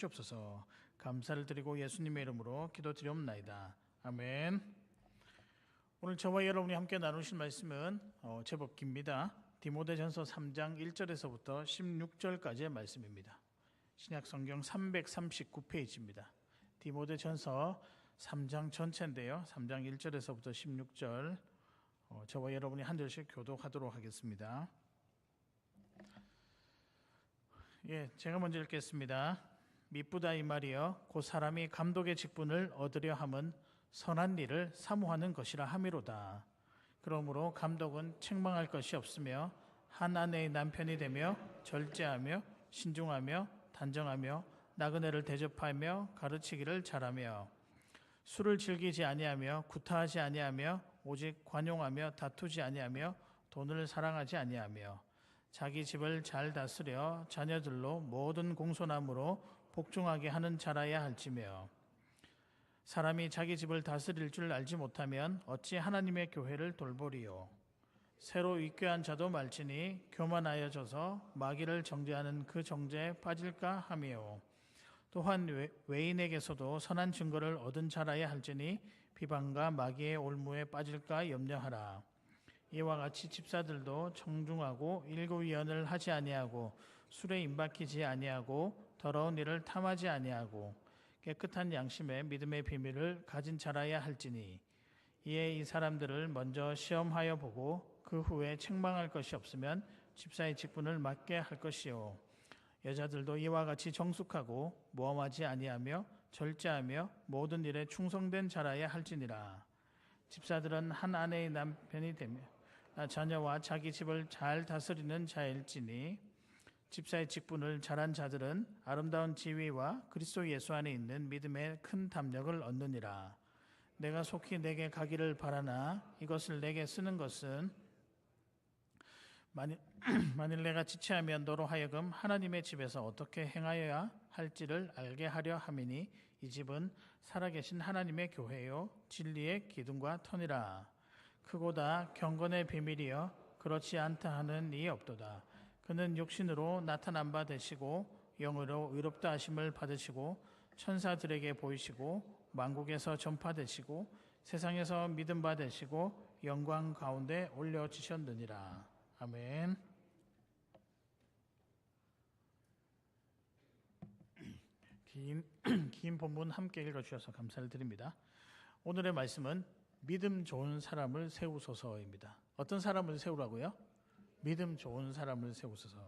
주옵소서. 감사를 드리고 예수님의 이름으로 기도드리옵나이다. 아멘. 오늘 저와 여러분이 함께 나누실 말씀은 제법 깁니다. 디모데전서 3장 1절에서부터 16절까지의 말씀입니다. 신약성경 339페이지입니다. 디모데전서 3장 전체인데요. 3장 1절에서부터 16절 저와 여러분이 한 절씩 교독하도록 하겠습니다. 제가 먼저 읽겠습니다. 미쁘다 이 말이여 곧 사람이 감독의 직분을 얻으려 함은 선한 일을 사모하는 것이라 함이로다. 그러므로 감독은 책망할 것이 없으며 한 아내의 남편이 되며 절제하며 신중하며 단정하며 나그네를 대접하며 가르치기를 잘하며 술을 즐기지 아니하며 구타하지 아니하며 오직 관용하며 다투지 아니하며 돈을 사랑하지 아니하며 자기 집을 잘 다스려 자녀들로 모든 공손함으로 복종하게 하는 자라야 할지며 사람이 자기 집을 다스릴 줄 알지 못하면 어찌 하나님의 교회를 돌보리요. 새로 입교한 자도 말지니 교만하여져서 마귀를 정죄하는 그 정죄에 빠질까 하며 또한 외인에게서도 선한 증거를 얻은 자라야 할지니 비방과 마귀의 올무에 빠질까 염려하라. 이와 같이 집사들도 청중하고 일구위언을 하지 아니하고 술에 임박히지 아니하고 더러운 일을 탐하지 아니하고 깨끗한 양심에 믿음의 비밀을 가진 자라야 할지니 이에 이 사람들을 먼저 시험하여 보고 그 후에 책망할 것이 없으면 집사의 직분을 맡게 할 것이요. 여자들도 이와 같이 정숙하고 모함하지 아니하며 절제하며 모든 일에 충성된 자라야 할지니라. 집사들은 한 아내의 남편이 되며 자녀와 자기 집을 잘 다스리는 자일지니 집사의 직분을 잘한 자들은 아름다운 지위와 그리스도 예수 안에 있는 믿음의 큰 담력을 얻느니라. 내가 속히 내게 가기를 바라나 이것을 내게 쓰는 것은 만일 내가 지체하면 너로 하여금 하나님의 집에서 어떻게 행하여야 할지를 알게 하려 함이니 이 집은 살아계신 하나님의 교회요 진리의 기둥과 터니라. 크고다 경건의 비밀이여 그렇지 않다 하는 이 없도다. 그는 육신으로 나타난 바 되시고 영으로 의롭다 하심을 받으시고 천사들에게 보이시고 만국에서 전파되시고 세상에서 믿음 바 되시고 영광 가운데 올려지셨느니라. 아멘. 긴 본문 함께 읽어주셔서 감사를 드립니다. 오늘의 말씀은 믿음 좋은 사람을 세우소서입니다. 어떤 사람을 세우라고요? 믿음 좋은 사람을 세우소서.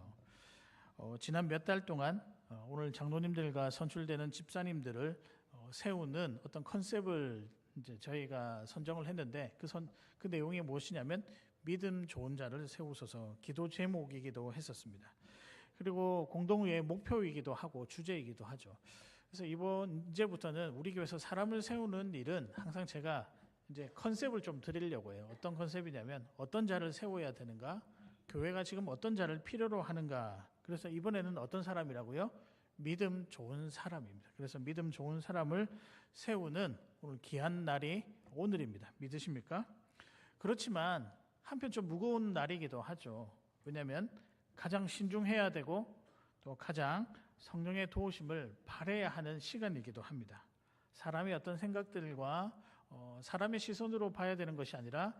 지난 몇 달 동안 오늘 장로님들과 선출되는 집사님들을 세우는 어떤 컨셉을 이제 저희가 선정을 했는데 그 내용이 무엇이냐면 믿음 좋은 자를 세우소서 기도 제목이기도 했었습니다. 그리고 공동회의 목표이기도 하고 주제이기도 하죠. 그래서 이제부터는 우리 교회에서 사람을 세우는 일은 항상 제가 이제 컨셉을 좀 드리려고 해요. 어떤 컨셉이냐면 어떤 자를 세워야 되는가, 교회가 지금 어떤 자를 필요로 하는가. 그래서 이번에는 어떤 사람이라고요? 믿음 좋은 사람입니다. 그래서 믿음 좋은 사람을 세우는 오늘 귀한 날이 오늘입니다. 믿으십니까? 그렇지만 한편 좀 무거운 날이기도 하죠. 왜냐하면 가장 신중해야 되고 또 가장 성령의 도우심을 바라야 하는 시간이기도 합니다. 사람의 어떤 생각들과 사람의 시선으로 봐야 되는 것이 아니라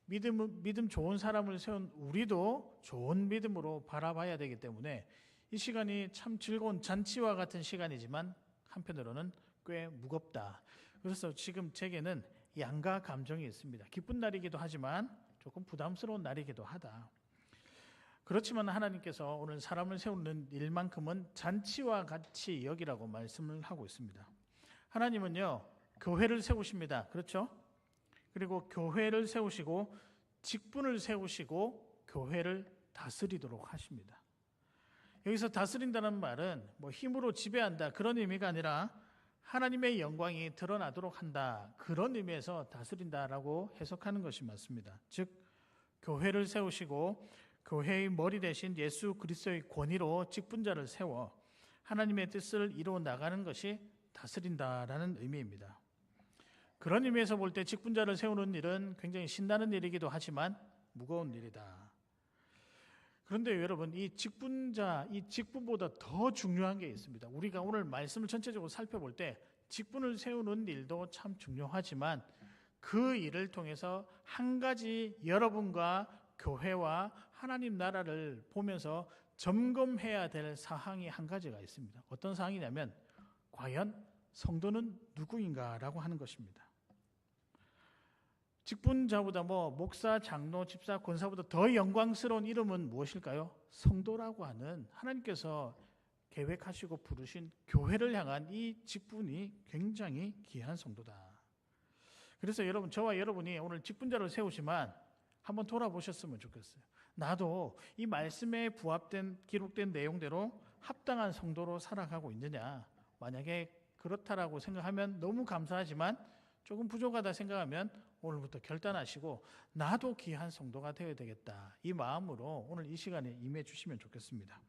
믿음 좋은 사람을 세운 우리도 좋은 믿음으로 바라봐야 되기 때문에 이 시간이 참 즐거운 잔치와 같은 시간이지만 한편으로는 꽤 무겁다. 그래서 지금 제게는 양가 감정이 있습니다. 기쁜 날이기도 하지만 조금 부담스러운 날이기도 하다. 그렇지만 하나님께서 오늘 사람을 세우는 일만큼은 잔치와 같이 여기라고 말씀을 하고 있습니다. 하나님은요, 교회를 세우십니다. 그렇죠? 그리고 교회를 세우시고 직분을 세우시고 교회를 다스리도록 하십니다. 여기서 다스린다는 말은 힘으로 지배한다 그런 의미가 아니라 하나님의 영광이 드러나도록 한다 그런 의미에서 다스린다라고 해석하는 것이 맞습니다. 즉 교회를 세우시고 교회의 머리 대신 예수 그리스도의 권위로 직분자를 세워 하나님의 뜻을 이루어 나가는 것이 다스린다라는 의미입니다. 그런 의미에서 볼 때 직분자를 세우는 일은 굉장히 신나는 일이기도 하지만 무거운 일이다. 그런데 여러분, 이 직분자, 이 직분보다 더 중요한 게 있습니다. 우리가 오늘 말씀을 전체적으로 살펴볼 때 직분을 세우는 일도 참 중요하지만 그 일을 통해서 한 가지 여러분과 교회와 하나님 나라를 보면서 점검해야 될 사항이 한 가지가 있습니다. 어떤 사항이냐면 과연 성도는 누구인가라고 하는 것입니다. 직분자보다 목사, 장로, 집사, 권사보다 더 영광스러운 이름은 무엇일까요? 성도라고 하는 하나님께서 계획하시고 부르신 교회를 향한 이 직분이 굉장히 귀한 성도다. 그래서 여러분, 저와 여러분이 오늘 직분자를 세우지만 한번 돌아보셨으면 좋겠어요. 나도 이 말씀에 부합된 기록된 내용대로 합당한 성도로 살아가고 있느냐. 만약에 그렇다라고 생각하면 너무 감사하지만 조금 부족하다 생각하면 오늘부터 결단하시고 나도 귀한 성도가 되어야 되겠다. 이 마음으로 오늘 이 시간에 임해 주시면 좋겠습니다.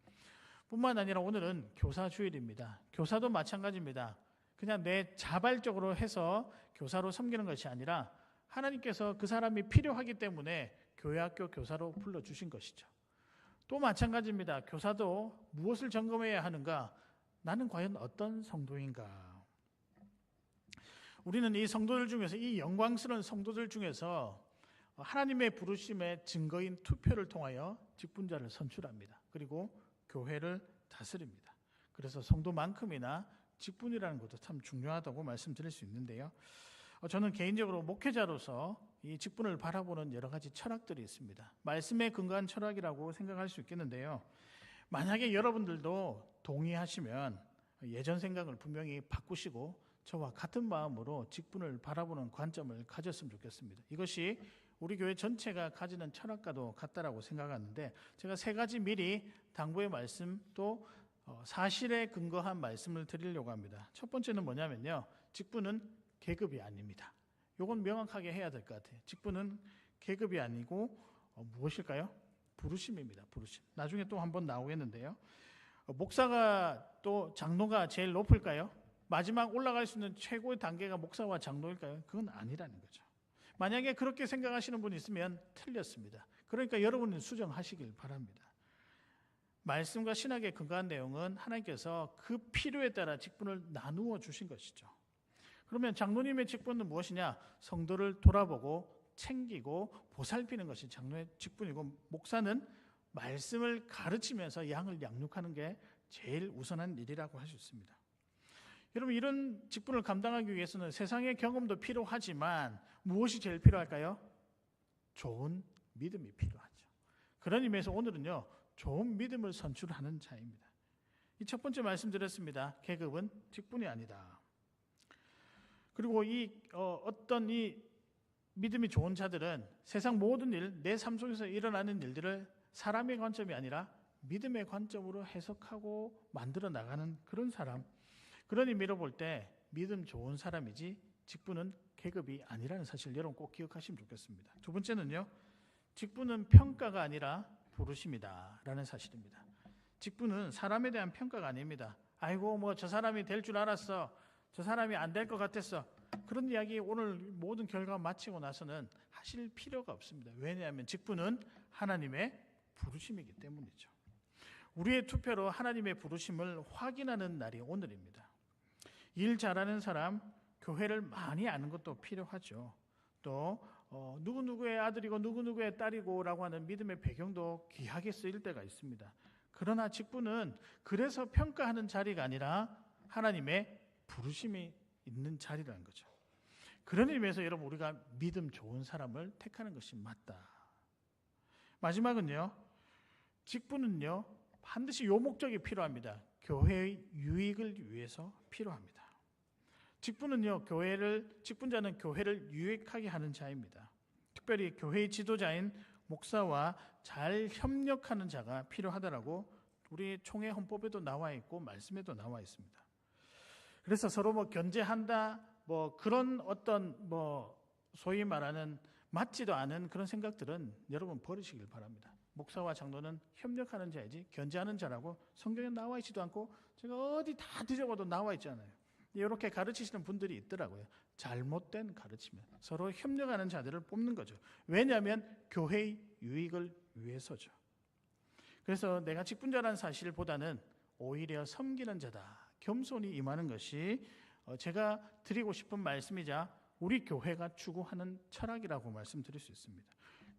뿐만 아니라 오늘은 교사 주일입니다. 교사도 마찬가지입니다. 그냥 내 자발적으로 해서 교사로 섬기는 것이 아니라 하나님께서 그 사람이 필요하기 때문에 교회학교 교사로 불러주신 것이죠. 또 마찬가지입니다. 교사도 무엇을 점검해야 하는가? 나는 과연 어떤 성도인가? 우리는 이 성도들 중에서, 이 영광스러운 성도들 중에서 하나님의 부르심의 증거인 투표를 통하여 직분자를 선출합니다. 그리고 교회를 다스립니다. 그래서 성도만큼이나 직분이라는 것도 참 중요하다고 말씀드릴 수 있는데요. 저는 개인적으로 목회자로서 이 직분을 바라보는 여러 가지 철학들이 있습니다. 말씀에 근거한 철학이라고 생각할 수 있겠는데요. 만약에 여러분들도 동의하시면 예전 생각을 분명히 바꾸시고 저와 같은 마음으로 직분을 바라보는 관점을 가졌으면 좋겠습니다. 이것이 우리 교회 전체가 가지는 철학과도 같다라고 생각하는데, 제가 세 가지 미리 당부의 말씀 또 사실에 근거한 말씀을 드리려고 합니다. 첫 번째는 뭐냐면요, 직분은 계급이 아닙니다. 이건 명확하게 해야 될 것 같아요. 직분은 계급이 아니고 무엇일까요? 부르심입니다. 부르심. 나중에 또 한번 나오겠는데요. 목사가 또 장로가 제일 높을까요? 마지막 올라갈 수 있는 최고의 단계가 목사와 장로일까요? 그건 아니라는 거죠. 만약에 그렇게 생각하시는 분이 있으면 틀렸습니다. 그러니까 여러분은 수정하시길 바랍니다. 말씀과 신학에 근거한 내용은 하나님께서 그 필요에 따라 직분을 나누어 주신 것이죠. 그러면 장로님의 직분은 무엇이냐? 성도를 돌아보고 챙기고 보살피는 것이 장로의 직분이고, 목사는 말씀을 가르치면서 양을 양육하는 게 제일 우선한 일이라고 할 수 있습니다. 여러분, 이런 직분을 감당하기 위해서는 세상의 경험도 필요하지만 무엇이 제일 필요할까요? 좋은 믿음이 필요하죠. 그런 의미에서 오늘은요, 좋은 믿음을 선출하는 자입니다. 이 첫 번째 말씀드렸습니다. 계급은 직분이 아니다. 그리고 어떤 믿음이 좋은 자들은 세상 모든 일, 내 삶 속에서 일어나는 일들을 사람의 관점이 아니라 믿음의 관점으로 해석하고 만들어 나가는 그런 사람, 그런 의미로 볼 때 믿음 좋은 사람이지 직분은 계급이 아니라는 사실 여러분 꼭 기억하시면 좋겠습니다. 두 번째는요, 직분은 평가가 아니라 부르심이다 라는 사실입니다. 직분은 사람에 대한 평가가 아닙니다. 아이고 저 사람이 될 줄 알았어, 저 사람이 안 될 것 같았어, 그런 이야기 오늘 모든 결과 마치고 나서는 하실 필요가 없습니다. 왜냐하면 직분은 하나님의 부르심이기 때문이죠. 우리의 투표로 하나님의 부르심을 확인하는 날이 오늘입니다. 일 잘하는 사람, 교회를 많이 아는 것도 필요하죠. 또 누구누구의 아들이고 누구누구의 딸이고 라고 하는 믿음의 배경도 귀하게 쓰일 때가 있습니다. 그러나 직분은 그래서 평가하는 자리가 아니라 하나님의 부르심이 있는 자리라는 거죠. 그런 의미에서 여러분, 우리가 믿음 좋은 사람을 택하는 것이 맞다. 마지막은요, 직분은요 반드시 요 목적이 필요합니다. 교회의 유익을 위해서 필요합니다. 직분은요, 직분자는 교회를 유익하게 하는 자입니다. 특별히 교회의 지도자인 목사와 잘 협력하는 자가 필요하다라고 우리 총회 헌법에도 나와 있고 말씀에도 나와 있습니다. 그래서 서로 견제한다, 그런 어떤 소위 말하는 맞지도 않은 그런 생각들은 여러분 버리시길 바랍니다. 목사와 장로는 협력하는 자이지 견제하는 자라고 성경에 나와 있지도 않고 제가 어디 다 뒤져봐도 나와 있잖아요. 이렇게 가르치시는 분들이 있더라고요. 잘못된 가르치면 서로 협력하는 자들을 뽑는 거죠. 왜냐하면 교회의 유익을 위해서죠. 그래서 내가 직분자라는 사실보다는 오히려 섬기는 자다, 겸손히 임하는 것이 제가 드리고 싶은 말씀이자 우리 교회가 추구하는 철학이라고 말씀드릴 수 있습니다.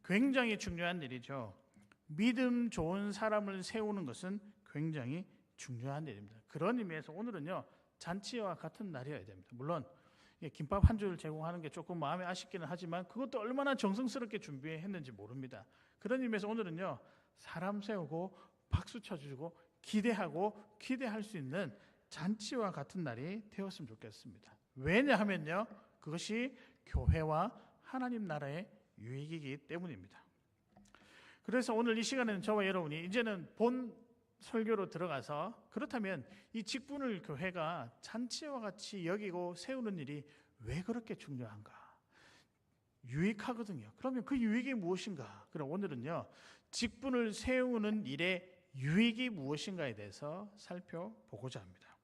굉장히 중요한 일이죠. 믿음 좋은 사람을 세우는 것은 굉장히 중요한 일입니다. 그런 의미에서 오늘은요, 잔치와 같은 날이어야 됩니다. 물론 김밥 한 줄 제공하는 게 조금 마음에 아쉽기는 하지만 그것도 얼마나 정성스럽게 준비했는지 모릅니다. 그런 의미에서 오늘은요, 사람 세우고 박수 쳐주고 기대할 수 있는 잔치와 같은 날이 되었으면 좋겠습니다. 왜냐하면요, 그것이 교회와 하나님 나라의 유익이기 때문입니다. 그래서 오늘 이 시간에는 저와 여러분이 이제는 본 설교로 들어가서, 그렇다면 이 직분을 교회가 잔치와 같이 여기고 세우는 일이 왜 그렇게 중요한가? 유익하거든요. 그러면 그 유익이 무엇인가? 그럼 오늘은요, 직분을 세우는 일의 유익이 무엇인가에 대해서 살펴보고자 합니다.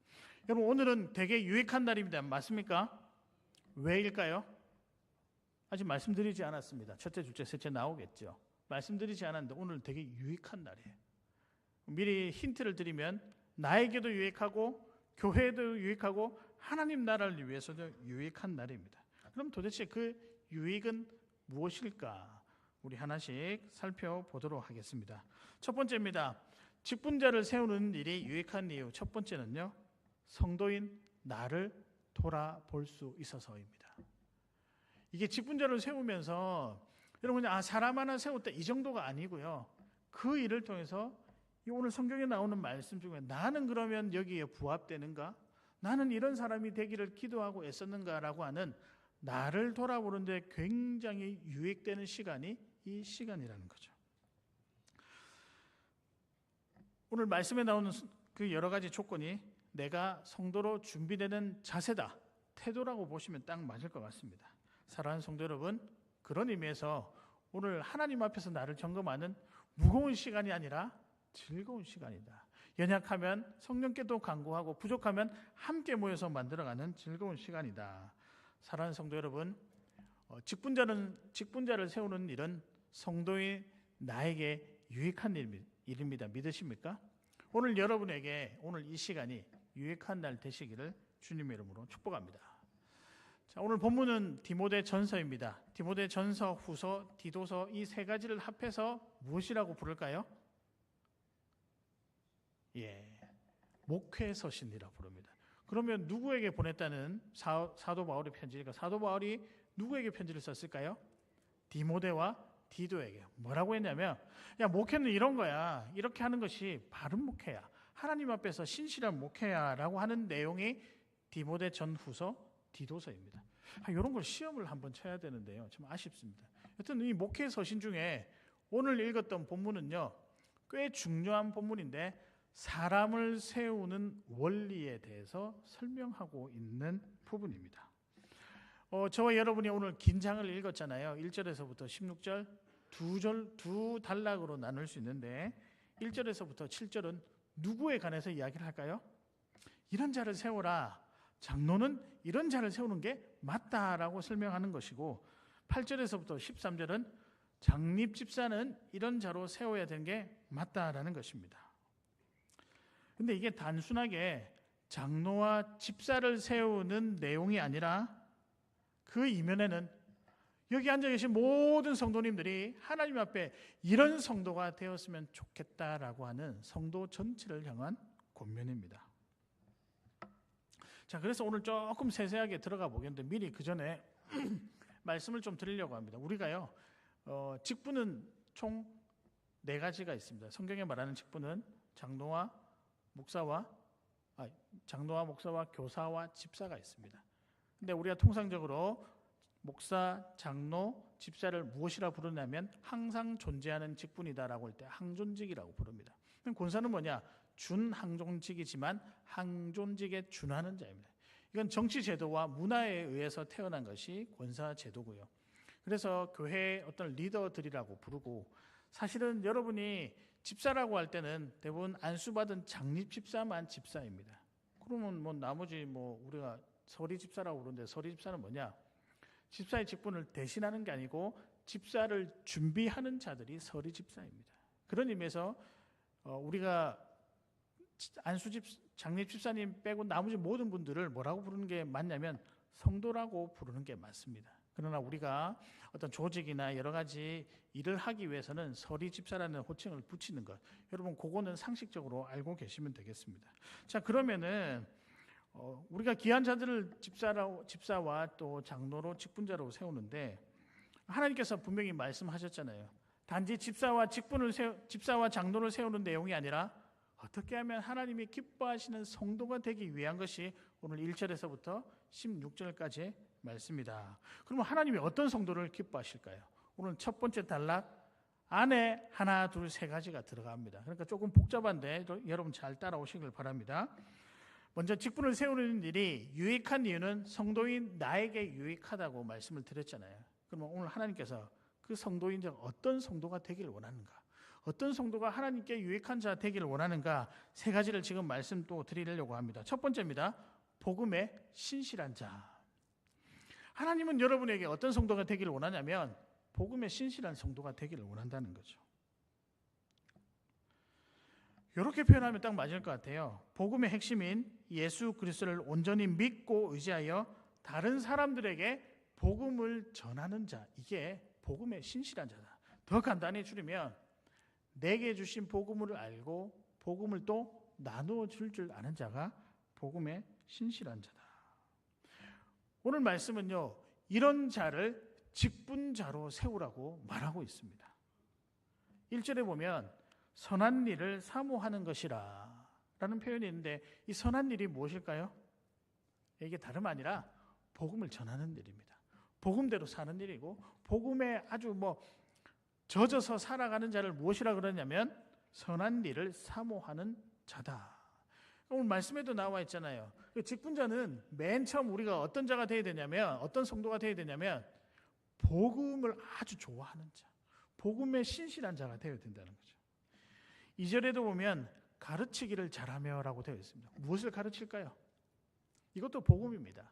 여러분, 오늘은 되게 유익한 날입니다. 맞습니까? 왜일까요? 아직 말씀드리지 않았습니다. 첫째, 둘째, 셋째 나오겠죠. 말씀드리지 않았는데 오늘 되게 유익한 날이에요. 미리 힌트를 드리면 나에게도 유익하고 교회에도 유익하고 하나님 나라를 위해서도 유익한 날입니다. 그럼 도대체 그 유익은 무엇일까? 우리 하나씩 살펴보도록 하겠습니다. 첫 번째입니다. 직분자를 세우는 일이 유익한 이유. 첫 번째는요, 성도인 나를 돌아볼 수 있어서입니다. 이게 직분자를 세우면서 여러분, 사람 하나 세웠다 이 정도가 아니고요, 그 일을 통해서 오늘 성경에 나오는 말씀 중에 나는 그러면 여기에 부합되는가? 나는 이런 사람이 되기를 기도하고 애썼는가라고 하는 나를 돌아보는데 굉장히 유익되는 시간이 이 시간이라는 거죠. 오늘 말씀에 나오는 그 여러 가지 조건이 내가 성도로 준비되는 자세다, 태도라고 보시면 딱 맞을 것 같습니다. 사랑하는 성도 여러분, 그런 의미에서 오늘 하나님 앞에서 나를 점검하는 무거운 시간이 아니라 즐거운 시간이다. 연약하면 성령께도 간구하고 부족하면 함께 모여서 만들어가는 즐거운 시간이다. 사랑하는 성도 여러분, 직분자를 세우는 일은 성도인 나에게 유익한 일입니다. 믿으십니까? 오늘 여러분에게 오늘 이 시간이 유익한 날 되시기를 주님의 이름으로 축복합니다. 자, 오늘 본문은 디모데전서입니다. 디모데전서, 후서, 디도서 이 세 가지를 합해서 무엇이라고 부를까요? 목회서신이라 부릅니다. 그러면 누구에게 보냈다는 사도 바울의 편지니까 사도 바울이 누구에게 편지를 썼을까요? 디모데와 디도에게. 뭐라고 했냐면, 야, 목회는 이런 거야. 이렇게 하는 것이 바른 목회야. 하나님 앞에서 신실한 목회야 라고 하는 내용이 디모데 전후서, 디도서입니다. 이런 걸 시험을 한번 쳐야 되는데요, 좀 아쉽습니다. 여튼 이 목회서신 중에 오늘 읽었던 본문은요, 꽤 중요한 본문인데 사람을 세우는 원리에 대해서 설명하고 있는 부분입니다. 저와 여러분이 오늘 긴장을 읽었잖아요. 1절에서부터 16절 두 단락으로 나눌 수 있는데 1절에서부터 7절은 누구에 관해서 이야기를 할까요? 이런 자를 세워라. 장로는 이런 자를 세우는 게 맞다라고 설명하는 것이고, 8절에서부터 13절은 장립 집사는 이런 자로 세워야 되는 게 맞다라는 것입니다. 근데 이게 단순하게 장로와 집사를 세우는 내용이 아니라 그 이면에는 여기 앉아 계신 모든 성도님들이 하나님 앞에 이런 성도가 되었으면 좋겠다라고 하는 성도 전체를 향한 권면입니다. 자, 그래서 오늘 조금 세세하게 들어가 보겠는데 미리 그 전에 말씀을 좀 드리려고 합니다. 우리가요, 직분은 총 4가지가 있습니다. 성경에 말하는 직분은 장로와 목사와 교사와 집사가 있습니다. 근데 우리가 통상적으로 목사, 장로, 집사를 무엇이라 부르냐면 항상 존재하는 직분이다라고 할 때 항존직이라고 부릅니다. 권사는 뭐냐? 준항존직이지만 항존직에 준하는 자입니다. 이건 정치 제도와 문화에 의해서 태어난 것이 권사 제도고요. 그래서 교회의 어떤 리더들이라고 부르고, 사실은 여러분이 집사라고 할 때는 대부분 안수받은 장립 집사만 집사입니다. 그러면 나머지 우리가 서리 집사라고 부르는데 서리 집사는 뭐냐? 집사의 직분을 대신하는 게 아니고 집사를 준비하는 자들이 서리 집사입니다. 그런 의미에서 우리가 안수집 장례 집사님 빼고 나머지 모든 분들을 뭐라고 부르는 게 맞냐면 성도라고 부르는 게 맞습니다. 그러나 우리가 어떤 조직이나 여러 가지 일을 하기 위해서는 서리 집사라는 호칭을 붙이는 것, 여러분 그거는 상식적으로 알고 계시면 되겠습니다. 자, 그러면은 우리가 귀한 자들을 집사와 또 장로로 직분자로 세우는데 하나님께서 분명히 말씀하셨잖아요. 단지 집사와 장로를 세우는 내용이 아니라 어떻게 하면 하나님이 기뻐하시는 성도가 되기 위한 것이 오늘 1절에서부터 16절까지의 말씀이다. 그러면 하나님이 어떤 성도를 기뻐하실까요? 오늘 첫 번째 단락 안에 하나, 둘, 세 가지가 들어갑니다. 그러니까 조금 복잡한데 여러분 잘 따라오시길 바랍니다. 먼저 직분을 세우는 일이 유익한 이유는 성도인 나에게 유익하다고 말씀을 드렸잖아요. 그러면 오늘 하나님께서 그 성도인 즉 어떤 성도가 되기를 원하는가? 어떤 성도가 하나님께 유익한 자 되기를 원하는가? 세 가지를 지금 말씀 또 드리려고 합니다. 첫 번째입니다. 복음에 신실한 자. 하나님은 여러분에게 어떤 성도가 되기를 원하냐면 복음에 신실한 성도가 되기를 원한다는 거죠. 이렇게 표현하면 딱 맞을 것 같아요. 복음의 핵심인 예수 그리스도를 온전히 믿고 의지하여 다른 사람들에게 복음을 전하는 자, 이게 복음의 신실한 자다. 더 간단히 줄이면 내게 주신 복음을 알고 복음을 또 나누어 줄 아는 자가 복음의 신실한 자다. 오늘 말씀은요, 이런 자를 직분자로 세우라고 말하고 있습니다. 1절에 보면 선한 일을 사모하는 것이라 라는 표현이 있는데 이 선한 일이 무엇일까요? 이게 다름 아니라 복음을 전하는 일입니다. 복음대로 사는 일이고 복음에 아주 젖어서 살아가는 자를 무엇이라 그러냐면 선한 일을 사모하는 자다. 오늘 말씀에도 나와 있잖아요. 직분자는 맨 처음 우리가 어떤 자가 되어야 되냐면 어떤 성도가 되어야 되냐면 복음을 아주 좋아하는 자, 복음에 신실한 자가 되어야 된다는 거죠. 2절에도 보면 가르치기를 잘하며 라고 되어 있습니다. 무엇을 가르칠까요? 이것도 복음입니다.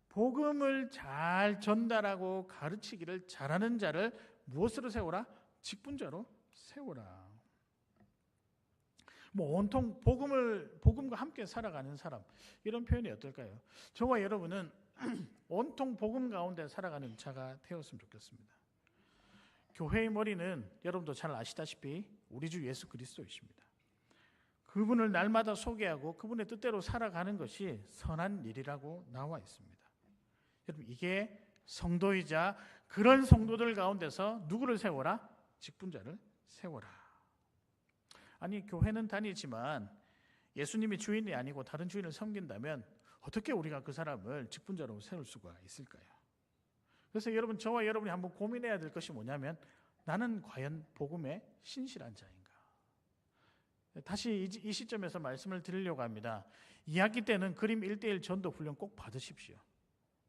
복음을 잘 전달하고 가르치기를 잘하는 자를 무엇으로 세우라? 직분자로 세우라. 온통 복음과 함께 살아가는 사람, 이런 표현이 어떨까요? 저와 여러분은 온통 복음 가운데 살아가는 자가 되었으면 좋겠습니다. 교회의 머리는 여러분도 잘 아시다시피 우리 주 예수 그리스도이십니다. 그분을 날마다 소개하고 그분의 뜻대로 살아가는 것이 선한 일이라고 나와 있습니다. 여러분, 이게 성도이자 그런 성도들 가운데서 누구를 세워라? 직분자를 세워라. 아니, 교회는 다니지만 예수님이 주인이 아니고 다른 주인을 섬긴다면 어떻게 우리가 그 사람을 직분자로 세울 수가 있을까요? 그래서 여러분, 저와 여러분이 한번 고민해야 될 것이 뭐냐면 나는 과연 복음에 신실한 자인가? 다시 이 시점에서 말씀을 드리려고 합니다. 2학기 때는 그림 1:1 전도 훈련 꼭 받으십시오.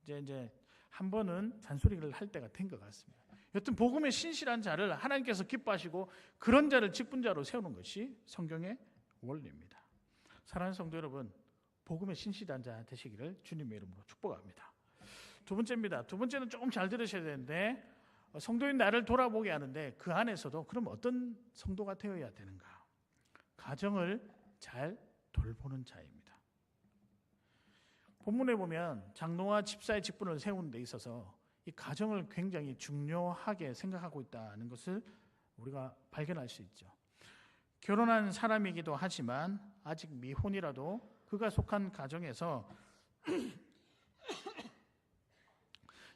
이제 한 번은 잔소리를 할 때가 된 것 같습니다. 여튼 복음에 신실한 자를 하나님께서 기뻐하시고 그런 자를 직분자로 세우는 것이 성경의 원리입니다. 사랑하는 성도 여러분, 복음에 신실한 자 되시기를 주님의 이름으로 축복합니다. 두 번째입니다. 두 번째는 조금 잘 들으셔야 되는데 성도인 나를 돌아보게 하는데 그 안에서도 그럼 어떤 성도가 되어야 되는가? 가정을 잘 돌보는 자입니다. 본문에 보면 장로와 집사의 직분을 세우는 데 있어서 이 가정을 굉장히 중요하게 생각하고 있다는 것을 우리가 발견할 수 있죠. 결혼한 사람이기도 하지만 아직 미혼이라도 그가 속한 가정에서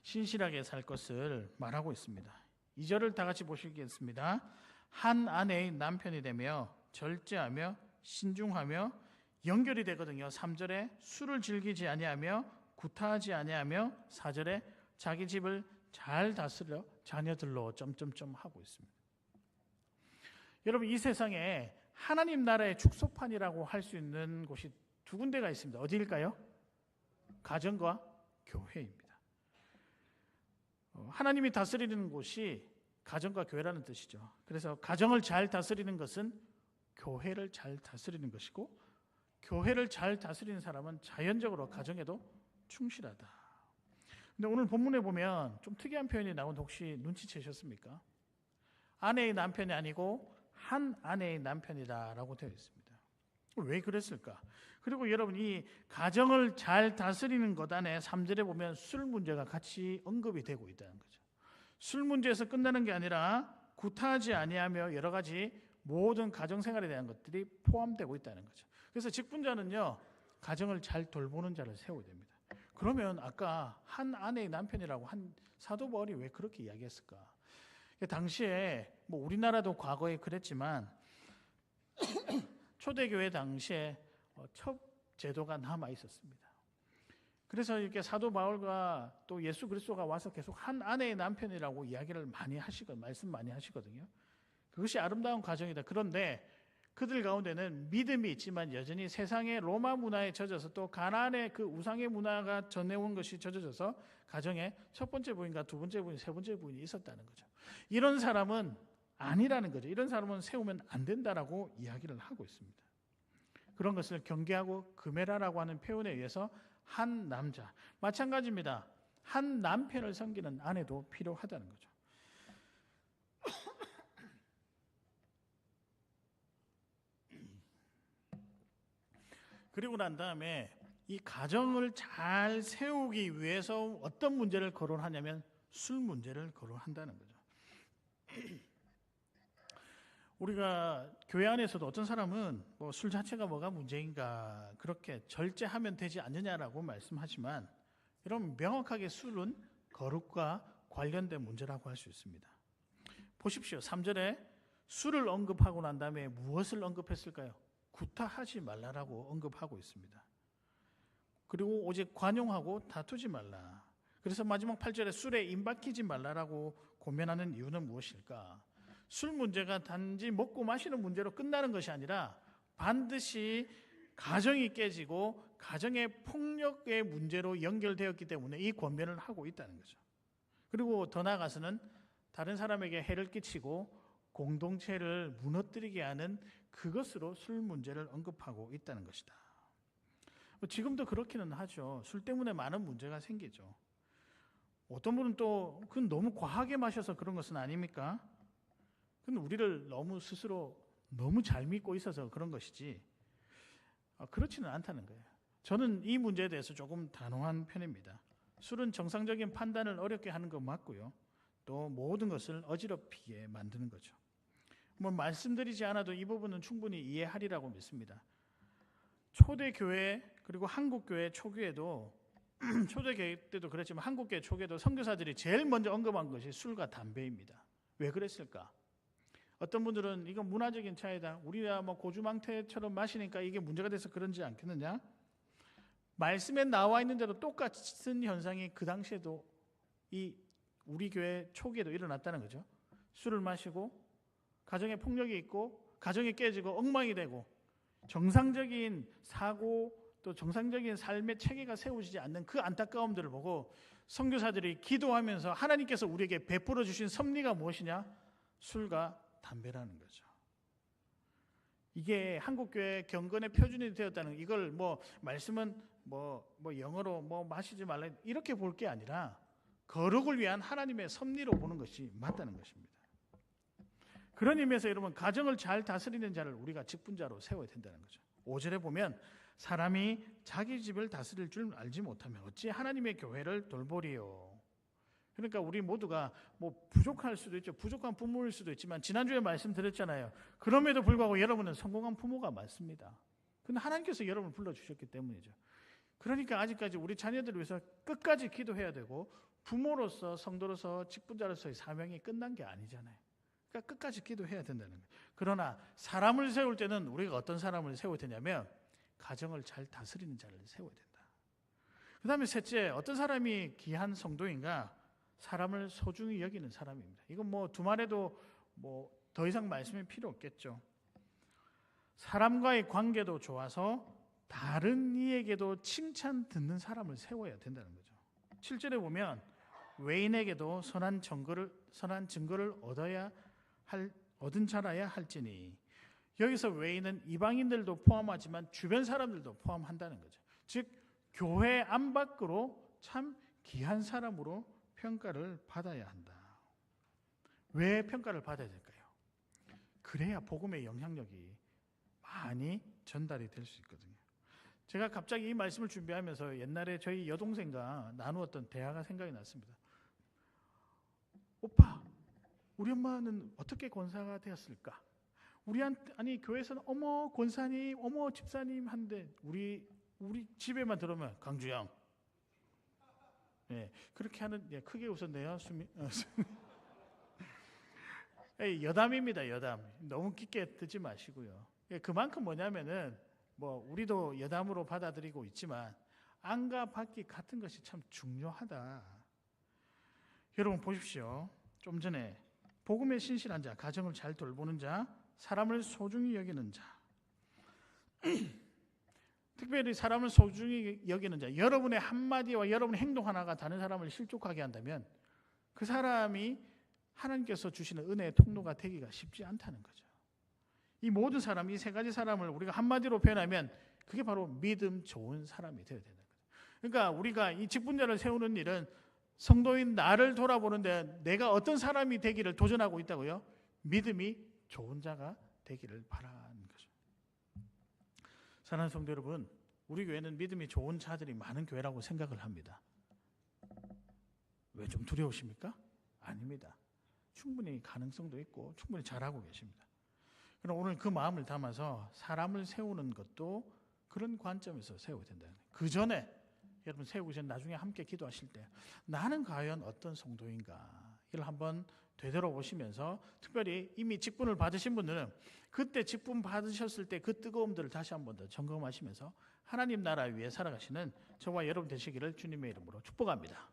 신실하게 살 것을 말하고 있습니다. 2절을 다 같이 보시겠습니다. 한 아내의 남편이 되며 절제하며 신중하며 연결이 되거든요. 3절에 술을 즐기지 아니하며 구타하지 아니하며 4절에 자기 집을 잘 다스려 자녀들로 점점점 하고 있습니다. 여러분, 이 세상에 하나님 나라의 축소판이라고 할 수 있는 곳이 두 군데가 있습니다. 어디일까요? 가정과 교회입니다. 하나님이 다스리는 곳이 가정과 교회라는 뜻이죠. 그래서 가정을 잘 다스리는 것은 교회를 잘 다스리는 것이고 교회를 잘 다스리는 사람은 자연적으로 가정에도 충실하다. 근데 오늘 본문에 보면 좀 특이한 표현이 나오는데 혹시 눈치채셨습니까? 아내의 남편이 아니고 한 아내의 남편이다라고 되어 있습니다. 왜 그랬을까? 그리고 여러분, 이 가정을 잘 다스리는 것 안에 3절에 보면 술 문제가 같이 언급이 되고 있다는 거죠. 술 문제에서 끝나는 게 아니라 구타하지 아니하며 여러 가지 모든 가정생활에 대한 것들이 포함되고 있다는 거죠. 그래서 직분자는요, 가정을 잘 돌보는 자를 세워야 됩니다. 그러면 아까 한 아내의 남편이라고 한 사도 바울이 왜 그렇게 이야기했을까? 당시에 뭐 우리나라도 과거에 그랬지만 초대교회 당시에 첩 제도가 남아 있었습니다. 그래서 이렇게 사도 바울과 또 예수 그리스도가 와서 계속 한 아내의 남편이라고 이야기를 많이 말씀 많이 하시거든요. 그것이 아름다운 가정이다. 그런데 그들 가운데는 믿음이 있지만 여전히 세상의 로마 문화에 젖어서 또 가나안의 그 우상의 문화가 전해온 것이 젖어져서 가정에 첫 번째 부인과 두 번째 부인, 세 번째 부인이 있었다는 거죠. 이런 사람은 아니라는 거죠. 이런 사람은 세우면 안 된다라고 이야기를 하고 있습니다. 그런 것을 경계하고 금해라라고 하는 표현에 의해서 한 남자, 마찬가지입니다. 한 남편을 섬기는 아내도 필요하다는 거죠. 그리고 난 다음에 이 가정을 잘 세우기 위해서 어떤 문제를 거론하냐면 술 문제를 거론한다는 거죠. 우리가 교회 안에서도 어떤 사람은 뭐 술 자체가 뭐가 문제인가 그렇게 절제하면 되지 않느냐라고 말씀하지만 여러분, 명확하게 술은 거룩과 관련된 문제라고 할 수 있습니다. 보십시오. 3절에 술을 언급하고 난 다음에 무엇을 언급했을까요? 구타하지 말라라고 언급하고 있습니다. 그리고 오직 관용하고 다투지 말라. 그래서 마지막 8절에 술에 임박히지 말라라고 고면하는 이유는 무엇일까? 술 문제가 단지 먹고 마시는 문제로 끝나는 것이 아니라 반드시 가정이 깨지고 가정의 폭력의 문제로 연결되었기 때문에 이 권면을 하고 있다는 거죠. 그리고 더 나아가서는 다른 사람에게 해를 끼치고 공동체를 무너뜨리게 하는 그것으로 술 문제를 언급하고 있다는 것이다. 지금도 그렇기는 하죠. 술 때문에 많은 문제가 생기죠. 어떤 분은 또 그건 너무 과하게 마셔서 그런 것은 아닙니까? 근데 우리를 너무 스스로 너무 잘 믿고 있어서 그런 것이지 그렇지는 않다는 거예요. 저는 이 문제에 대해서 조금 단호한 편입니다. 술은 정상적인 판단을 어렵게 하는 거 맞고요. 또 모든 것을 어지럽히게 만드는 거죠. 뭐 말씀드리지 않아도 이 부분은 충분히 이해하리라고 믿습니다. 초대교회 그리고 한국교회 초기에도 초대교회 때도 그랬지만 한국교회 초기에도 선교사들이 제일 먼저 언급한 것이 술과 담배입니다. 왜 그랬을까? 어떤 분들은 이건 문화적인 차이다. 우리가 뭐 고주망태처럼 마시니까 이게 문제가 돼서 그런지 않겠느냐? 말씀에 나와 있는 대로 똑같은 현상이 그 당시에도 이 우리 교회 초기에도 일어났다는 거죠. 술을 마시고 가정에 폭력이 있고 가정이 깨지고 엉망이 되고 정상적인 사고 또 정상적인 삶의 체계가 세워지지 않는 그 안타까움들을 보고 선교사들이 기도하면서 하나님께서 우리에게 베풀어 주신 섭리가 무엇이냐? 술과 담배라는 거죠. 이게 한국교회 경건의 표준이 되었다는 이걸 뭐 말씀은 뭐 영어로 뭐 마시지 말라 이렇게 볼 게 아니라 거룩을 위한 하나님의 섭리로 보는 것이 맞다는 것입니다. 그런 의미에서 여러분 가정을 잘 다스리는 자를 우리가 직분자로 세워야 된다는 거죠. 5절에 보면 사람이 자기 집을 다스릴 줄 알지 못하면 어찌 하나님의 교회를 돌보리요. 그러니까 우리 모두가 뭐 부족할 수도 있죠. 부족한 부모일 수도 있지만 지난주에 말씀드렸잖아요. 그럼에도 불구하고 여러분은 성공한 부모가 맞습니다. 근데 하나님께서 여러분을 불러주셨기 때문이죠. 그러니까 아직까지 우리 자녀들을 위해서 끝까지 기도해야 되고 부모로서 성도로서 직분자로서의 사명이 끝난 게 아니잖아요. 그러니까 끝까지 기도해야 된다는 거예요. 그러나 사람을 세울 때는 우리가 어떤 사람을 세워야 되냐면 가정을 잘 다스리는 자를 세워야 된다. 그 다음에 셋째, 어떤 사람이 귀한 성도인가? 사람을 소중히 여기는 사람입니다. 이건 뭐 두말해도 뭐 더 이상 말씀이 필요 없겠죠. 사람과의 관계도 좋아서 다른 이에게도 칭찬 듣는 사람을 세워야 된다는 거죠. 7절에 보면 외인에게도 선한 증거를 얻은 자라야 할지니, 여기서 외인은 이방인들도 포함하지만 주변 사람들도 포함한다는 거죠. 즉 교회 안 밖으로 참 귀한 사람으로 평가를 받아야 한다. 왜 평가를 받아야 될까요? 그래야 복음의 영향력이 많이 전달이 될 수 있거든요. 제가 갑자기 이 말씀을 준비하면서 옛날에 저희 여동생과 나누었던 대화가 생각이 났습니다. 오빠, 우리 엄마는 어떻게 권사가 되었을까? 아니 교회에서는 어머 권사님, 어머 집사님 한데 우리 집에만 들어오면 강주영. 네, 그렇게 하는, 크게 웃었네요. 여담입니다. 여담. 너무 깊게 듣지 마시고요. 그만큼 뭐냐면은 우리도 여담으로 받아들이고 있지만 안과 밖이 같은 것이 참 중요하다. 여러분 보십시오. 좀 전에 복음에 신실한 자, 가정을 잘 돌보는 자, 사람을 소중히 여기는 자. 특별히 사람을 소중히 여기는 자, 여러분의 한마디와 여러분의 행동 하나가 다른 사람을 실족하게 한다면 그 사람이 하나님께서 주시는 은혜의 통로가 되기가 쉽지 않다는 거죠. 이 모든 사람, 이 세 가지 사람을 우리가 한마디로 표현하면 그게 바로 믿음 좋은 사람이 되어야 되는 거죠. 그러니까 우리가 이 직분자를 세우는 일은 성도인 나를 돌아보는데 내가 어떤 사람이 되기를 도전하고 있다고요? 믿음이 좋은 자가 되기를 바라는 거죠. 사랑하는 성도 여러분, 우리 교회는 믿음이 좋은 자들이 많은 교회라고 생각을 합니다. 왜 좀 두려우십니까? 아닙니다. 충분히 가능성도 있고 충분히 잘하고 계십니다. 그럼 오늘 그 마음을 담아서 사람을 세우는 것도 그런 관점에서 세워야 된다는 거예요. 그 전에 여러분 세우기 전 나중에 함께 기도하실 때 나는 과연 어떤 성도인가 이를 한번 되돌아보시면서 특별히 이미 직분을 받으신 분들은 그때 직분 받으셨을 때 그 뜨거움들을 다시 한번 더 점검하시면서 하나님 나라 위에 살아가시는 저와 여러분 되시기를 주님의 이름으로 축복합니다.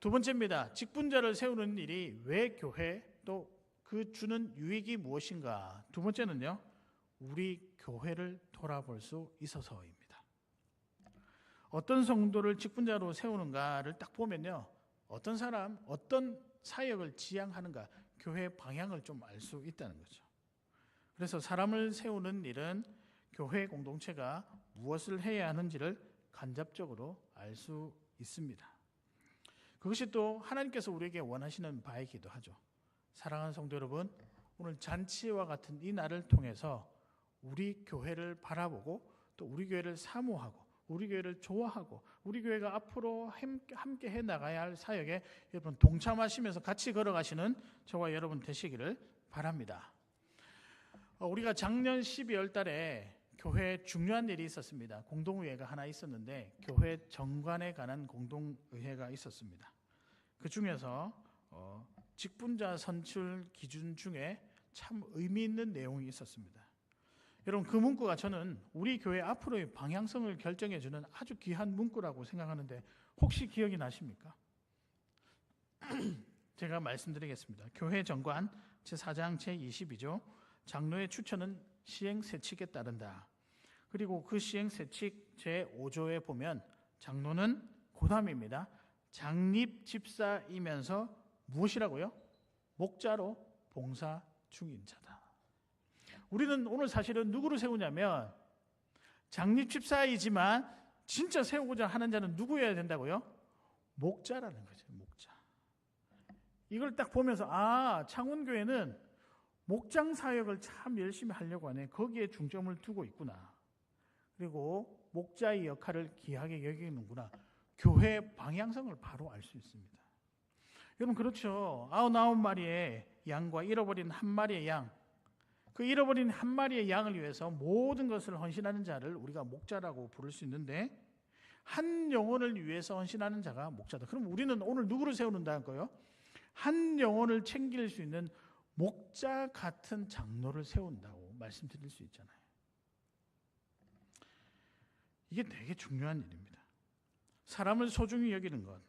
두 번째입니다. 직분자를 세우는 일이 왜 교회 또 그 주는 유익이 무엇인가? 두 번째는요. 우리 교회를 돌아볼 수 있어서입니다. 어떤 성도를 직분자로 세우는가를 딱 보면요. 어떤 사람, 어떤 사역을 지향하는가 교회 방향을 좀 알 수 있다는 거죠. 그래서 사람을 세우는 일은 교회 공동체가 무엇을 해야 하는지를 간접적으로 알 수 있습니다. 그것이 또 하나님께서 우리에게 원하시는 바이기도 하죠. 사랑하는 성도 여러분, 오늘 잔치와 같은 이 날을 통해서 우리 교회를 바라보고 또 우리 교회를 사모하고 우리 교회를 좋아하고 우리 교회가 앞으로 함께 해나가야 할 사역에 여러분 동참하시면서 같이 걸어가시는 저와 여러분 되시기를 바랍니다. 우리가 작년 12월 달에 교회에 중요한 일이 있었습니다. 공동의회가 하나 있었는데 교회 정관에 관한 공동의회가 있었습니다. 그 중에서 직분자 선출 기준 중에 참 의미 있는 내용이 있었습니다. 여러분 그 문구가 저는 우리 교회 앞으로의 방향성을 결정해주는 아주 귀한 문구라고 생각하는데 혹시 기억이 나십니까? 제가 말씀드리겠습니다. 교회 정관 제4장 제22조 장로의 추천은 시행세칙에 따른다. 그리고 그 시행세칙 제5조에 보면 장로는 고담입니다. 장립집사이면서 무엇이라고요? 목자로 봉사 중인 자다. 우리는 오늘 사실은 누구를 세우냐면 장립집사이지만 진짜 세우고자 하는 자는 누구여야 된다고요? 목자라는 거죠. 목자. 이걸 딱 보면서 창원교회는 목장 사역을 참 열심히 하려고 하네. 거기에 중점을 두고 있구나. 그리고 목자의 역할을 귀하게 여기는구나. 교회 방향성을 바로 알 수 있습니다. 여러분 그렇죠. 99마리의 양과 잃어버린 한 마리의 양. 그 잃어버린 한 마리의 양을 위해서 모든 것을 헌신하는 자를 우리가 목자라고 부를 수 있는데 한 영혼을 위해서 헌신하는 자가 목자다. 그럼 우리는 오늘 누구를 세우는다는 거예요? 한 영혼을 챙길 수 있는 목자 같은 장로를 세운다고 말씀드릴 수 있잖아요. 이게 되게 중요한 일입니다. 사람을 소중히 여기는 것,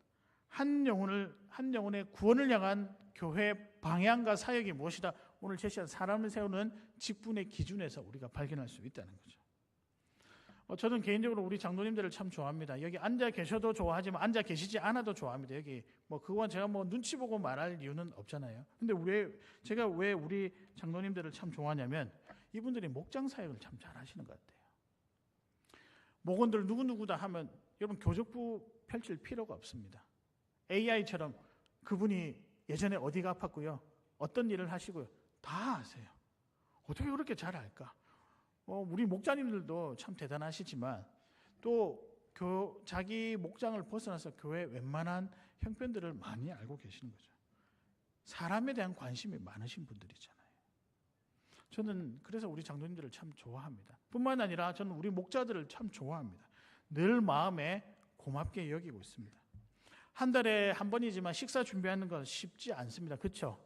한 영혼의 구원을 향한 교회 방향과 사역이 무엇이다? 오늘 제시한 사람을 세우는 직분의 기준에서 우리가 발견할 수 있다는 거죠. 저는 개인적으로 우리 장로님들을 참 좋아합니다. 여기 앉아 계셔도 좋아하지만 앉아 계시지 않아도 좋아합니다. 여기 그건 제가 눈치 보고 말할 이유는 없잖아요. 근데 제가 왜 우리 장로님들을 참 좋아하냐면 이분들이 목장 사역을 참 잘하시는 것 같아요. 목원들 누구누구다 하면 여러분 교적부 펼칠 필요가 없습니다. AI처럼 그분이 예전에 어디가 아팠고요, 어떤 일을 하시고요, 다 아세요. 어떻게 그렇게 잘 알까? 우리 목자님들도 참 대단하시지만 또 자기 목장을 벗어나서 교회 웬만한 형편들을 많이 알고 계시는 거죠. 사람에 대한 관심이 많으신 분들이잖아요. 저는 그래서 우리 장로님들을 참 좋아합니다. 뿐만 아니라 저는 우리 목자들을 참 좋아합니다. 늘 마음에 고맙게 여기고 있습니다. 한 달에 한 번이지만 식사 준비하는 건 쉽지 않습니다. 그렇죠?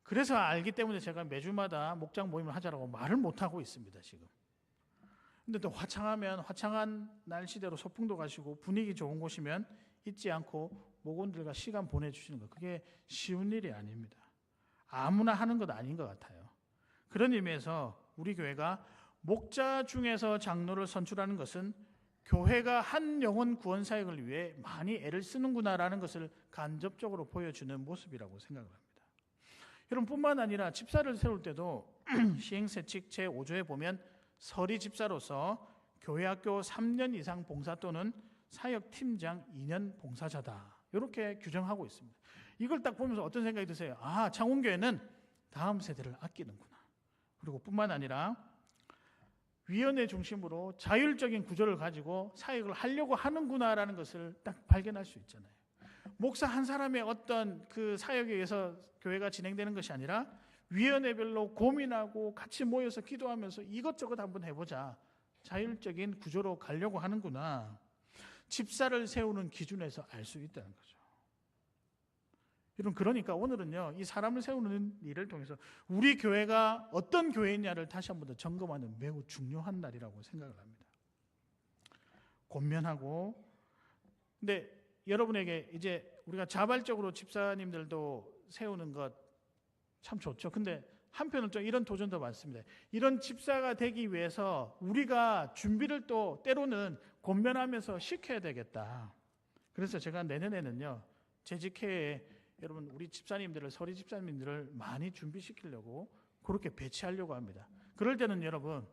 그래서 알기 때문에 제가 매주마다 목장 모임을 하자라고 말을 못하고 있습니다. 지금. 근데 또 화창한 날씨대로 소풍도 가시고 분위기 좋은 곳이면 잊지 않고 목원들과 시간 보내주시는 거, 그게 쉬운 일이 아닙니다. 아무나 하는 것 아닌 것 같아요. 그런 의미에서 우리 교회가 목자 중에서 장로를 선출하는 것은 교회가 한 영혼 구원 사역을 위해 많이 애를 쓰는구나라는 것을 간접적으로 보여주는 모습이라고 생각을 합니다. 여러분, 뿐만 아니라 집사를 세울 때도 시행세칙 제5조에 보면 서리 집사로서 교회학교 3년 이상 봉사 또는 사역팀장 2년 봉사자다, 이렇게 규정하고 있습니다. 이걸 딱 보면서 어떤 생각이 드세요? 아, 창원교회는 다음 세대를 아끼는구나. 그리고 뿐만 아니라 위원회 중심으로 자율적인 구조를 가지고 사역을 하려고 하는구나라는 것을 딱 발견할 수 있잖아요. 목사 한 사람의 어떤 그 사역에 의해서 교회가 진행되는 것이 아니라 위원회별로 고민하고 같이 모여서 기도하면서 이것저것 한번 해보자, 자율적인 구조로 가려고 하는구나, 집사를 세우는 기준에서 알 수 있다는 거죠. 여러분, 그러니까 오늘은요, 이 사람을 세우는 일을 통해서 우리 교회가 어떤 교회냐를 다시 한번 더 점검하는 매우 중요한 날이라고 생각을 합니다. 권면하고, 근데 여러분에게 이제 우리가 자발적으로 집사님들도 세우는 것 참 좋죠. 근데 한편은 또 이런 도전도 많습니다. 이런 집사가 되기 위해서 우리가 준비를 또 때로는 권면하면서 시켜야 되겠다. 그래서 제가 내년에는요, 재직회에 여러분 우리 집사님들을, 서리 집사님들을 많이 준비시키려고 그렇게 배치하려고 합니다. 그럴 때는 여러분,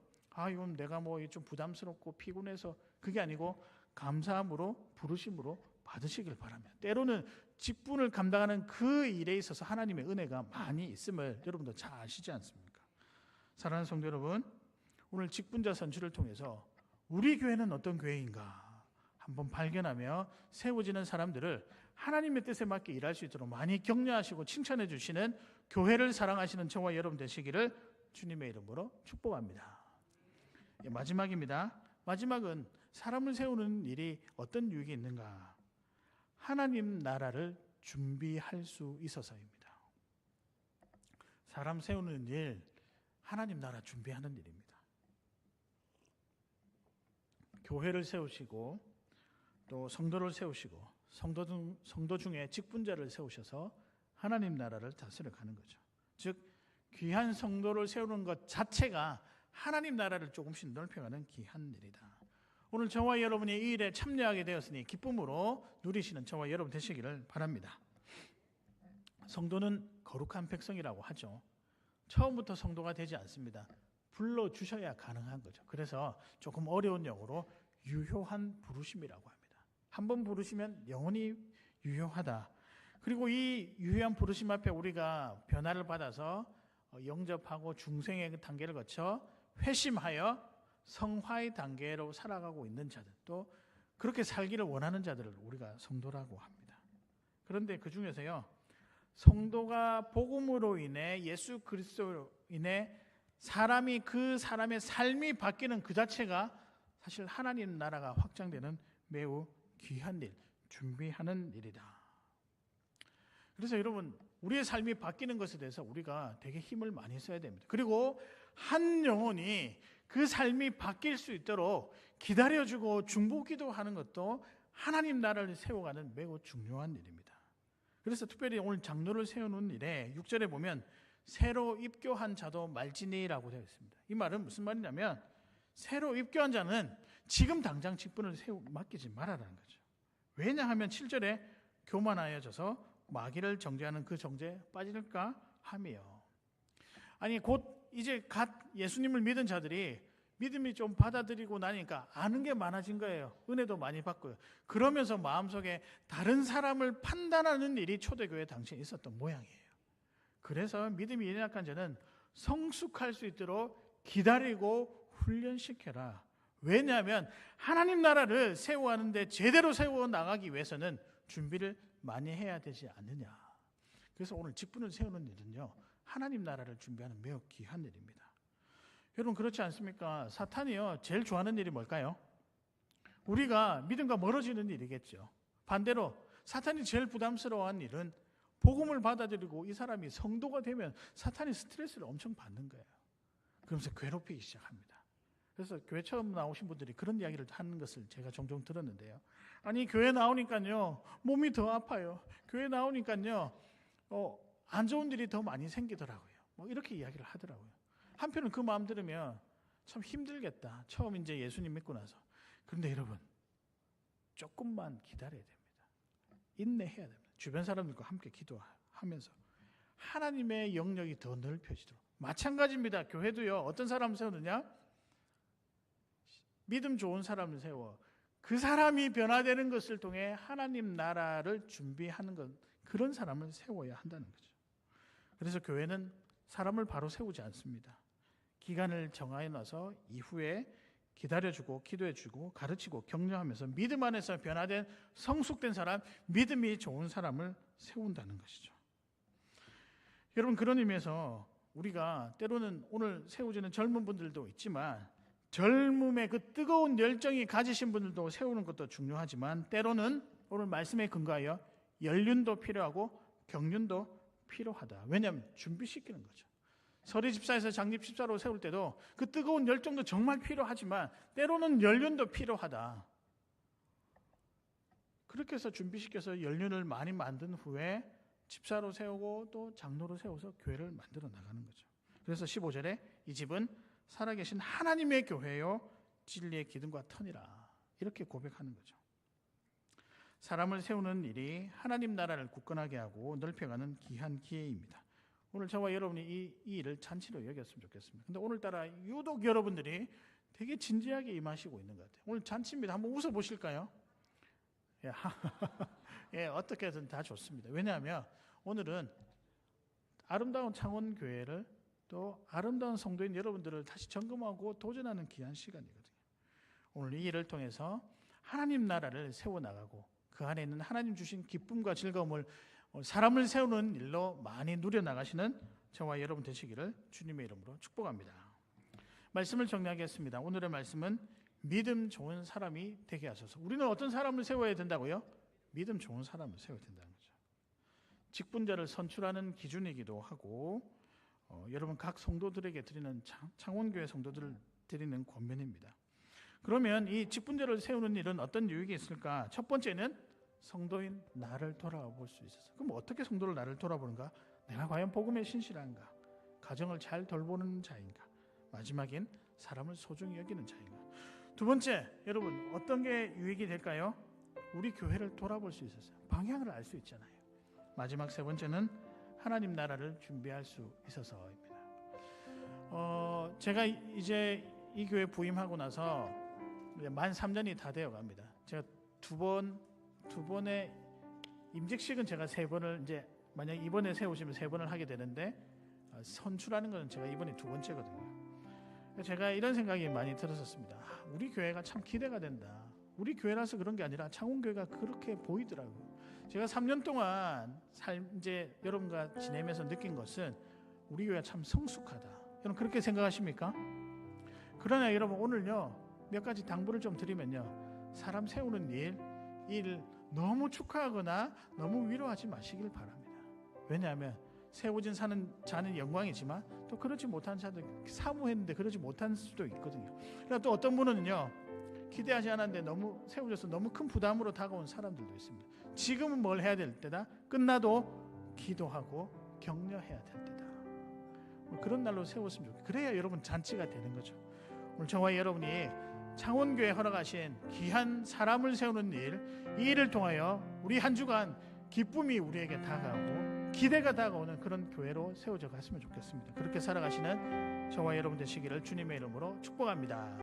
이건 내가 뭐 좀 부담스럽고 피곤해서, 그게 아니고 감사함으로, 부르심으로 받으시길 바랍니다. 때로는 직분을 감당하는 그 일에 있어서 하나님의 은혜가 많이 있음을 여러분도 잘 아시지 않습니까? 사랑하는 성도 여러분, 오늘 직분자 선출을 통해서 우리 교회는 어떤 교회인가 한번 발견하며 세워지는 사람들을 하나님의 뜻에 맞게 일할 수 있도록 많이 격려하시고 칭찬해 주시는 교회를 사랑하시는 저와 여러분 되시기를 주님의 이름으로 축복합니다. 마지막입니다. 마지막은 사람을 세우는 일이 어떤 유익이 있는가? 하나님 나라를 준비할 수 있어서입니다. 사람 세우는 일, 하나님 나라 준비하는 일입니다. 교회를 세우시고 또 성도를 세우시고 성도 중에 직분자를 세우셔서 하나님 나라를 다스려 가는 거죠. 즉 귀한 성도를 세우는 것 자체가 하나님 나라를 조금씩 넓혀가는 귀한 일이다. 오늘 저와 여러분이 이 일에 참여하게 되었으니 기쁨으로 누리시는 저와 여러분 되시기를 바랍니다. 성도는 거룩한 백성이라고 하죠. 처음부터 성도가 되지 않습니다. 불러주셔야 가능한 거죠. 그래서 조금 어려운 영어로 유효한 부르심이라고 합니다. 한번 부르시면 영원히 유효하다. 그리고 이 유효한 부르심 앞에 우리가 변화를 받아서 영접하고 중생의 단계를 거쳐 회심하여 성화의 단계로 살아가고 있는 자들, 또 그렇게 살기를 원하는 자들을 우리가 성도라고 합니다. 그런데 그 중에서요, 성도가 복음으로 인해, 예수 그리스도로 인해 그 사람의 삶이 바뀌는 그 자체가 사실 하나님 나라가 확장되는 매우 귀한 일, 준비하는 일이다. 그래서 여러분, 우리의 삶이 바뀌는 것에 대해서 우리가 되게 힘을 많이 써야 됩니다. 그리고 한 영혼이 그 삶이 바뀔 수 있도록 기다려주고 중보기도 하는 것도 하나님 나라를 세워가는 매우 중요한 일입니다. 그래서 특별히 오늘 장로를 세우는 일에 6절에 보면 새로 입교한 자도 말지니라고 되어 있습니다. 이 말은 무슨 말이냐면 새로 입교한 자는 지금 당장 직분을 맡기지 말아라는 거죠. 왜냐하면 7절에 교만하여져서 마귀를 정죄하는 그 정죄에 빠질까 함이요. 아니 곧 이제 갓 예수님을 믿은 자들이 믿음이 좀 받아들이고 나니까 아는 게 많아진 거예요. 은혜도 많이 받고요. 그러면서 마음속에 다른 사람을 판단하는 일이 초대교회 당시에 있었던 모양이에요. 그래서 믿음이 연약한 자는 성숙할 수 있도록 기다리고 훈련시켜라. 왜냐하면 하나님 나라를 세워가는데 제대로 세워나가기 위해서는 준비를 많이 해야 되지 않느냐. 그래서 오늘 직분을 세우는 일은요, 하나님 나라를 준비하는 매우 귀한 일입니다. 여러분 그렇지 않습니까? 사탄이요 제일 좋아하는 일이 뭘까요? 우리가 믿음과 멀어지는 일이겠죠. 반대로 사탄이 제일 부담스러워하는 일은 복음을 받아들이고 이 사람이 성도가 되면 사탄이 스트레스를 엄청 받는 거예요. 그러면서 괴롭히기 시작합니다. 그래서 교회 처음 나오신 분들이 그런 이야기를 하는 것을 제가 종종 들었는데요. 아니 교회 나오니까요 몸이 더 아파요. 교회 나오니까요 안 좋은 일이 더 많이 생기더라고요. 뭐 이렇게 이야기를 하더라고요. 한편은 그 마음 들으면 참 힘들겠다. 처음 이제 예수님 믿고 나서. 그런데 여러분 조금만 기다려야 됩니다. 인내해야 됩니다. 주변 사람들과 함께 기도하면서 하나님의 영역이 더 넓혀지도록. 마찬가지입니다. 교회도요 어떤 사람을 세우느냐? 믿음 좋은 사람을 세워 그 사람이 변화되는 것을 통해 하나님 나라를 준비하는 것, 그런 사람을 세워야 한다는 거죠. 그래서 교회는 사람을 바로 세우지 않습니다. 기간을 정하여 놔서 이후에 기다려주고 기도해주고 가르치고 격려하면서 믿음 안에서 변화된 성숙된 사람, 믿음이 좋은 사람을 세운다는 것이죠. 여러분 그런 의미에서 우리가 때로는 오늘 세워지는 젊은 분들도 있지만 젊음의 그 뜨거운 열정이 가지신 분들도 세우는 것도 중요하지만 때로는 오늘 말씀에 근거하여 연륜도 필요하고 경륜도 필요하다. 왜냐하면 준비시키는 거죠. 서리 집사에서 장립 집사로 세울 때도 그 뜨거운 열정도 정말 필요하지만 때로는 연륜도 필요하다. 그렇게 해서 준비시켜서 연륜을 많이 만든 후에 집사로 세우고 또 장로로 세워서 교회를 만들어 나가는 거죠. 그래서 15절에 이 집은 살아계신 하나님의 교회요 진리의 기둥과 터니라 이렇게 고백하는 거죠. 사람을 세우는 일이 하나님 나라를 굳건하게 하고 넓혀가는 귀한 기회입니다. 오늘 저와 여러분이 이 일을 잔치로 여겼으면 좋겠습니다. 근데 오늘따라 유독 여러분들이 되게 진지하게 임하시고 있는 것 같아요. 오늘 잔치입니다. 한번 웃어보실까요? 예, 어떻게든 다 좋습니다. 왜냐하면 오늘은 아름다운 창원교회를 또 아름다운 성도인 여러분들을 다시 점검하고 도전하는 귀한 시간이거든요. 오늘 이 일을 통해서 하나님 나라를 세워나가고 그 안에 있는 하나님 주신 기쁨과 즐거움을 사람을 세우는 일로 많이 누려나가시는 저와 여러분 되시기를 주님의 이름으로 축복합니다. 말씀을 정리하겠습니다. 오늘의 말씀은 믿음 좋은 사람이 되게 하소서. 우리는 어떤 사람을 세워야 된다고요? 믿음 좋은 사람을 세워야 된다는 거죠. 직분자를 선출하는 기준이기도 하고 여러분 각 성도들에게 드리는 창원교회 성도들을 드리는 권면입니다. 그러면 이 직분자를 세우는 일은 어떤 유익이 있을까? 첫 번째는 성도인 나를 돌아볼 수 있어서. 그럼 어떻게 성도를 나를 돌아보는가? 내가 과연 복음에 신실한가? 가정을 잘 돌보는 자인가? 마지막엔 사람을 소중히 여기는 자인가? 두 번째, 여러분 어떤 게 유익이 될까요? 우리 교회를 돌아볼 수 있어서 방향을 알 수 있잖아요. 마지막 세 번째는 하나님 나라를 준비할 수 있어서입니다. 제가 이제 이 교회 부임하고 나서 만 3년이 다 되어 갑니다. 제가 두 번의 임직식은 제가 3번을 이제 만약 이번에 세우시면 3번을 하게 되는데 선출하는 것은 제가 이번이 2번째거든요. 제가 이런 생각이 많이 들었었습니다. 우리 교회가 참 기대가 된다. 우리 교회라서 그런 게 아니라 창원교회가 그렇게 보이더라고요. 제가 3년 동안 이제 여러분과 지내면서 느낀 것은 우리 교회가 참 성숙하다. 여러분 그렇게 생각하십니까? 그러나 여러분 오늘요 몇 가지 당부를 좀 드리면요, 사람 세우는 일 너무 축하하거나 너무 위로하지 마시길 바랍니다. 왜냐하면 세워진 자는 영광이지만 또 그렇지 못한 자들 사모했는데 그러지 못한 수도 있거든요. 그러나 또 어떤 분은요 기대하지 않았는데 너무 세워져서 너무 큰 부담으로 다가온 사람들도 있습니다. 지금은 뭘 해야 될 때다? 끝나도 기도하고 격려해야 될 때다. 그런 날로 세웠으면 좋겠어요. 그래야 여러분 잔치가 되는 거죠. 오늘 저와 여러분이 창원교회 허락하신 귀한 사람을 세우는 이 일을 통하여 우리 한 주간 기쁨이 우리에게 다가오고 기대가 다가오는 그런 교회로 세워져 갔으면 좋겠습니다. 그렇게 살아가시는 저와 여러분 되시기를 주님의 이름으로 축복합니다.